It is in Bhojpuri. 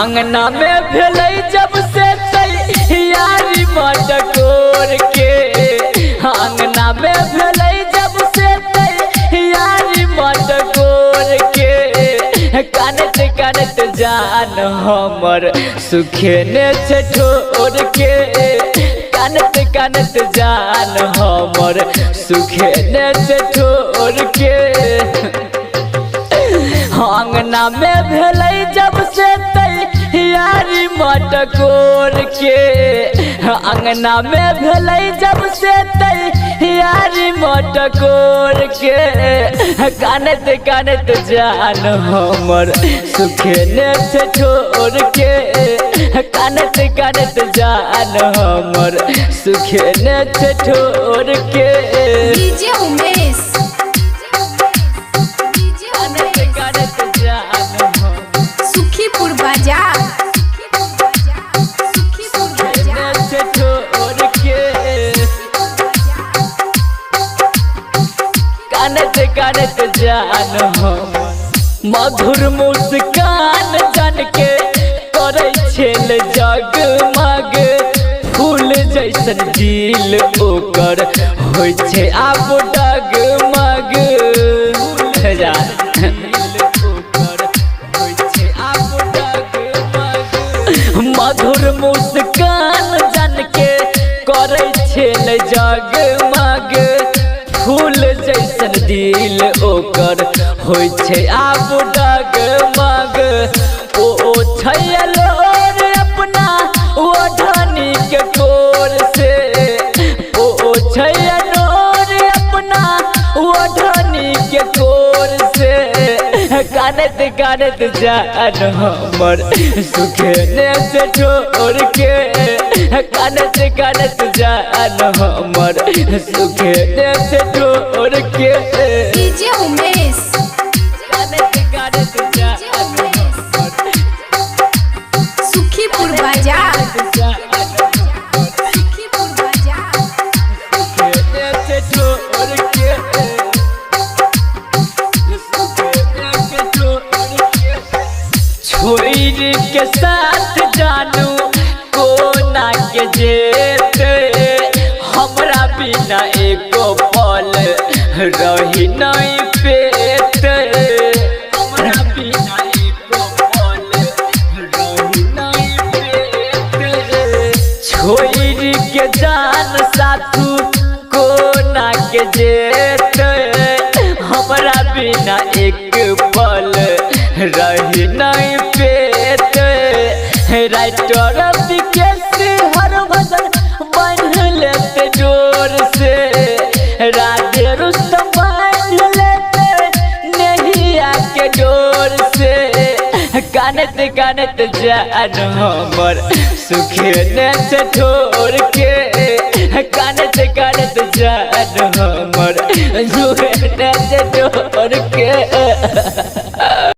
अंगना में भेलै जब से यारी मटकोर के, अंगना में भेलै जब से यारी मटकोर के, कानत कानत जान हमर सुखेने से ठोर के, कानत कानत जान हमर सुखेने से ठोर के। अंगना में भेलै जब से यारी मटकोर के, अंगना में भेलै जब से यारी मटकोर के, कानत कानत जान हमर सुखेने से ठोर के, कानत कानत जान हमर सुखेने से ठोर के। डीजे उमेश सुखीपुर बाजार, कानत कानत जान हम मधुर मुस्कान जान के करे छेल जगमग, फूल जैसन दिल ओकर होइ छै आब डगमग। मधुर मुस्कान जान के करे छेल जगमग, फूल जैसन दिल ओकर होइ छै आब डगमग। ओ छैलोर अपना ओढ़नी के कोर से, ओ छैलोर अपना ओढ़नी के कोर से, कानत कानत जान हमर सुखेने से ठोर के, कानत कानत जान हमर सुखेने से ठोर के। डीजे उमेश कानत कानत जान सुखीपुर बाजार, सुखीपुर बाजार, सुखेने से ठोर के, सुखेने से ठोर के। छोरी के साथ जानू कोना के जेते, हमरा बिना एको पल रही नहीं पेते, हमरा बिना एको पल रही नहीं पेते। छोरी के जान साथू कोना के जेते, हमरा बिना एक पल रही नहीं पेते। राइटर विकेश हर भजन बांध लेते डोर से, राधे रुस्तम बांध लेते नैया के डोर से, कानत कानत जान हमर सुखेने से ठोर के, कानत कानत जान हमर सुखेने से ठोर के।